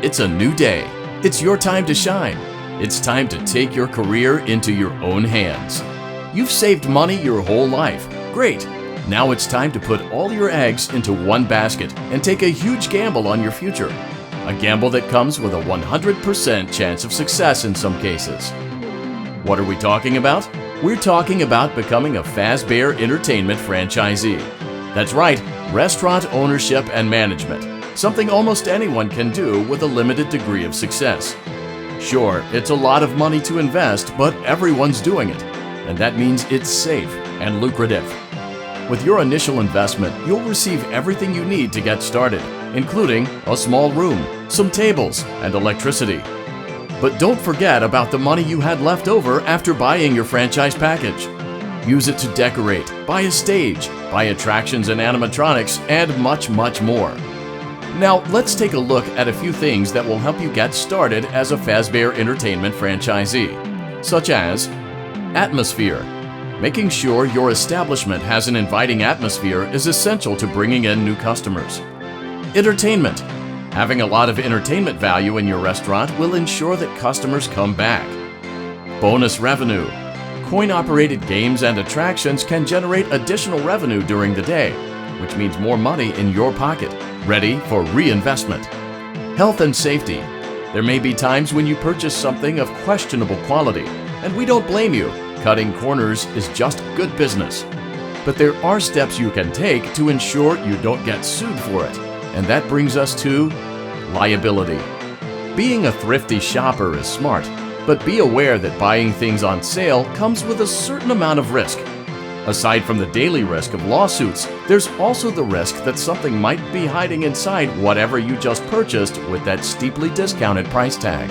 It's a new day. It's your time to shine. It's time to take your career into your own hands. You've saved money your whole life. Great. Now it's time to put all your eggs into one basket and take a huge gamble on your future. A gamble that comes with a 100% chance of success in some cases. What are we talking about? We're talking about becoming a Fazbear Entertainment franchisee. That's right, restaurant ownership and management. Something almost anyone can do with a limited degree of success. Sure, it's a lot of money to invest, but everyone's doing it. And that means it's safe and lucrative. With your initial investment, you'll receive everything you need to get started, including a small room, some tables, and electricity. But don't forget about the money you had left over after buying your franchise package. Use it to decorate, buy a stage, buy attractions and animatronics, and much, much more. Now, let's take a look at a few things that will help you get started as a Fazbear Entertainment franchisee, such as atmosphere. Making sure your establishment has an inviting atmosphere is essential to bringing in new customers. Entertainment. Having a lot of entertainment value in your restaurant will ensure that customers come back. Bonus revenue. Coin-operated games and attractions can generate additional revenue during the day, which means more money in your pocket, ready for reinvestment. Health and safety. There may be times when you purchase something of questionable quality, and we don't blame you. Cutting corners is just good business. But there are steps you can take to ensure you don't get sued for it, and that brings us to liability. Being a thrifty shopper is smart, but be aware that buying things on sale comes with a certain amount of risk. Aside from the daily risk of lawsuits, there's also the risk that something might be hiding inside whatever you just purchased with that steeply discounted price tag.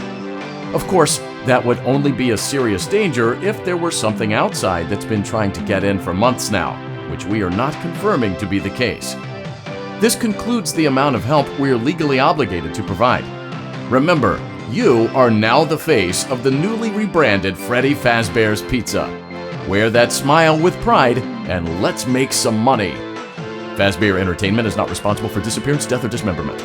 Of course, that would only be a serious danger if there were something outside that's been trying to get in for months now, which we are not confirming to be the case. This concludes the amount of help we're legally obligated to provide. Remember, you are now the face of the newly rebranded Freddy Fazbear's Pizza. Wear that smile with pride, and let's make some money. Fazbear Entertainment is not responsible for disappearance, death, or dismemberment.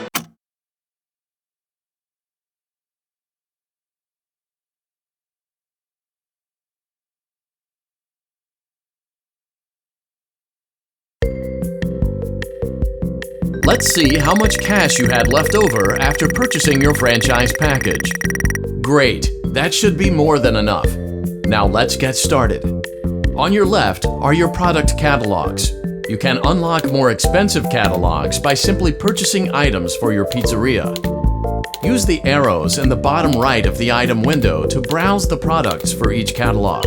Let's see how much cash you had left over after purchasing your franchise package. Great, that should be more than enough. Now let's get started. On your left are your product catalogs. You can unlock more expensive catalogs by simply purchasing items for your pizzeria. Use the arrows in the bottom right of the item window to browse the products for each catalog.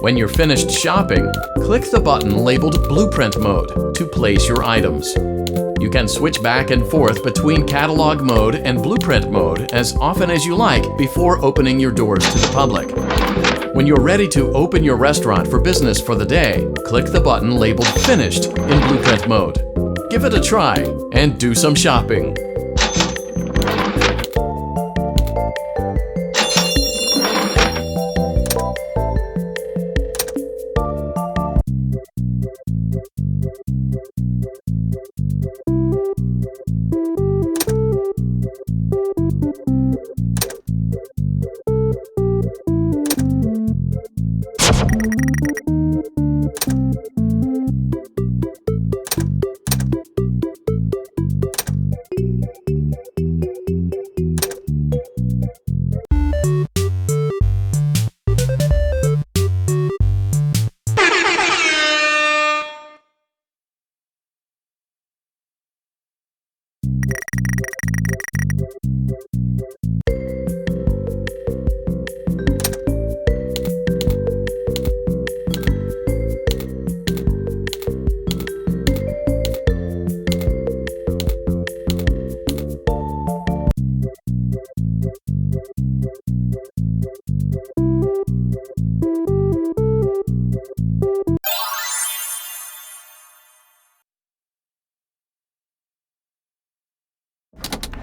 When you're finished shopping, click the button labeled Blueprint Mode to place your items. You can switch back and forth between Catalog Mode and Blueprint Mode as often as you like before opening your doors to the public. When you're ready to open your restaurant for business for the day, click the button labeled Finished in Blueprint Mode. Give it a try and do some shopping.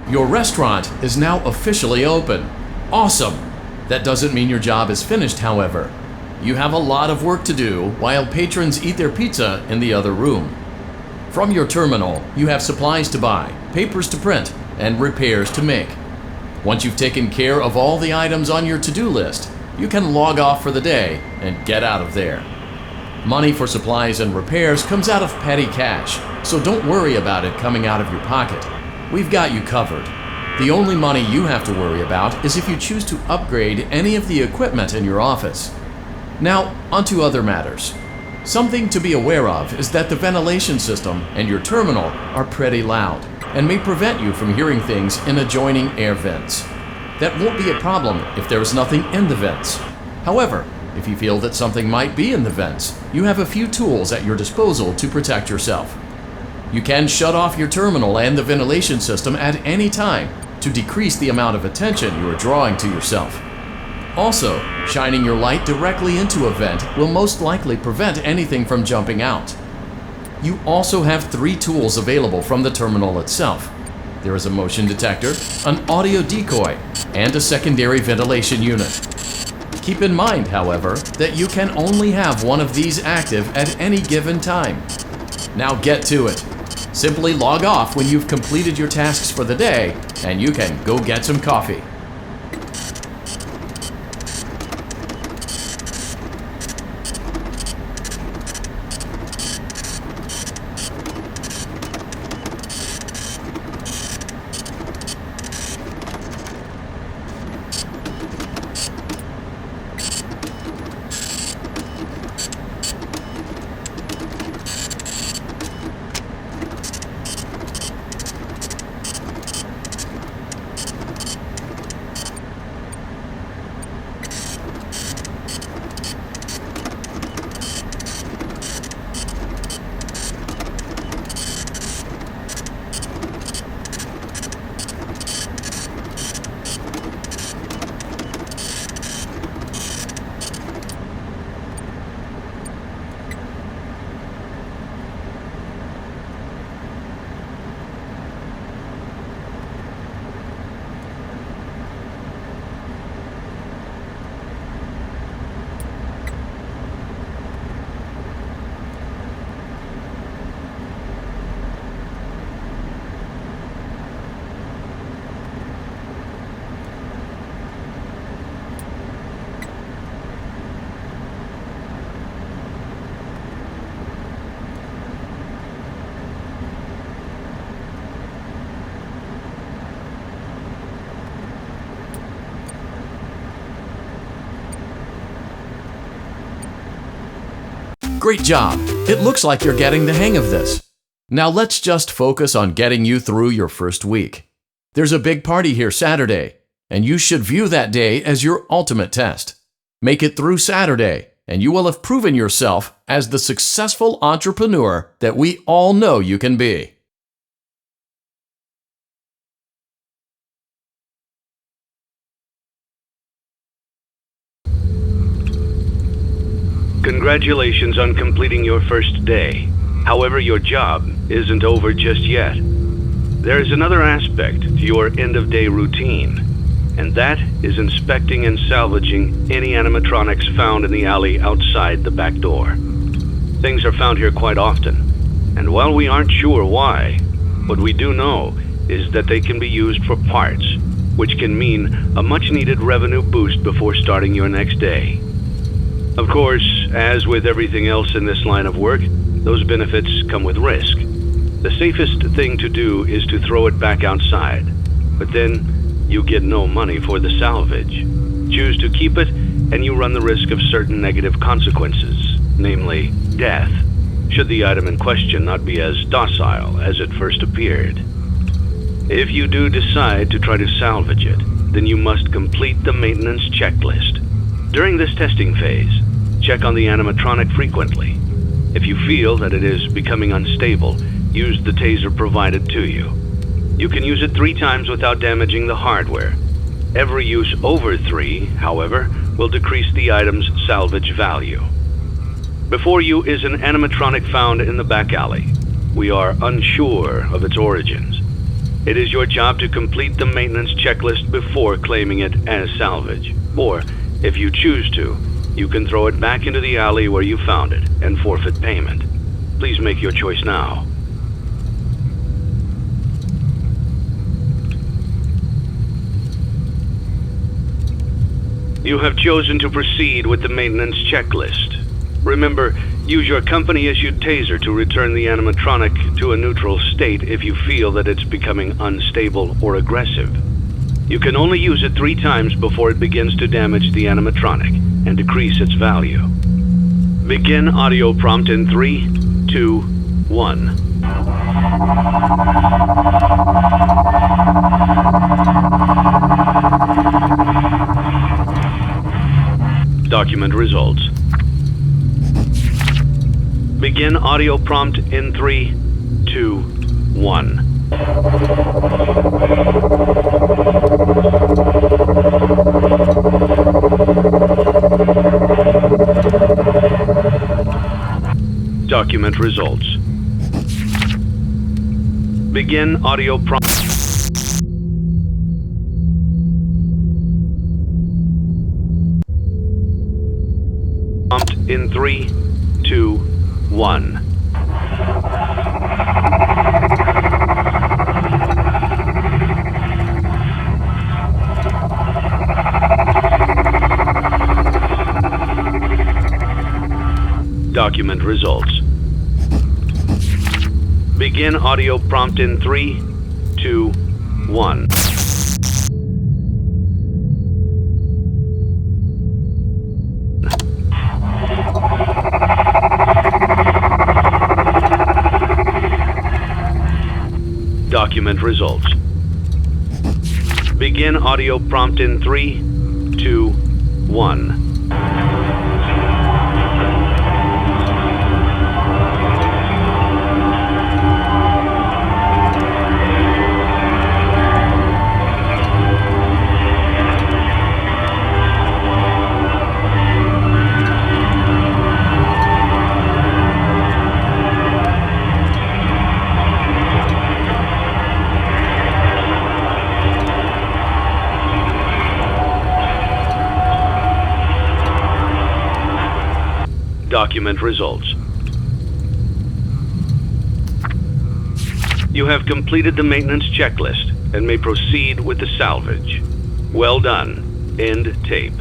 Your restaurant is now officially open. Awesome! That doesn't mean your job is finished, however. You have a lot of work to do while patrons eat their pizza in the other room. From your terminal, you have supplies to buy, papers to print, and repairs to make. Once you've taken care of all the items on your to-do list, you can log off for the day and get out of there. Money for supplies and repairs comes out of petty cash, so don't worry about it coming out of your pocket. We've got you covered. The only money you have to worry about is if you choose to upgrade any of the equipment in your office. Now, onto other matters. Something to be aware of is that the ventilation system and your terminal are pretty loud and may prevent you from hearing things in adjoining air vents. That won't be a problem if there is nothing in the vents. However, if you feel that something might be in the vents, you have a few tools at your disposal to protect yourself. You can shut off your terminal and the ventilation system at any time to decrease the amount of attention you are drawing to yourself. Also, shining your light directly into a vent will most likely prevent anything from jumping out. You also have 3 tools available from the terminal itself. There is a motion detector, an audio decoy, and a secondary ventilation unit. Keep in mind, however, that you can only have one of these active at any given time. Now get to it. Simply log off when you've completed your tasks for the day, and you can go get some coffee. Great job! It looks like you're getting the hang of this. Now let's just focus on getting you through your first week. There's a big party here Saturday, and you should view that day as your ultimate test. Make it through Saturday, and you will have proven yourself as the successful entrepreneur that we all know you can be. Congratulations on completing your first day. However, your job isn't over just yet. There is another aspect to your end-of-day routine, and that is inspecting and salvaging any animatronics found in the alley outside the back door. Things are found here quite often, and while we aren't sure why, what we do know is that they can be used for parts, which can mean a much-needed revenue boost before starting your next day. Of course, as with everything else in this line of work, those benefits come with risk. The safest thing to do is to throw it back outside, but then you get no money for the salvage. Choose to keep it, and you run the risk of certain negative consequences, namely death, should the item in question not be as docile as it first appeared. If you do decide to try to salvage it, then you must complete the maintenance checklist. During this testing phase, check on the animatronic frequently. If you feel that it is becoming unstable, use the taser provided to you. You can use it 3 times without damaging the hardware. Every use over 3, however, will decrease the item's salvage value. Before you is an animatronic found in the back alley. We are unsure of its origins. It is your job to complete the maintenance checklist before claiming it as salvage. Or, if you choose to, you can throw it back into the alley where you found it and forfeit payment. Please make your choice now. You have chosen to proceed with the maintenance checklist. Remember, use your company-issued taser to return the animatronic to a neutral state if you feel that it's becoming unstable or aggressive. You can only use it 3 times before it begins to damage the animatronic and decrease its value. Begin audio prompt in 3, 2, 1. Document results. Begin audio prompt in 3, 2, 1. Document results. Begin audio prompt in 3, 2, 1. Document results. Begin audio prompt in 3, 2, 1. Document results. Begin audio prompt in 3, 2, 1. Document results. You have completed the maintenance checklist and may proceed with the salvage. Well done. End tape.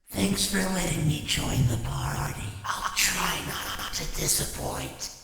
Thanks for letting me join the party. I'll try not to disappoint.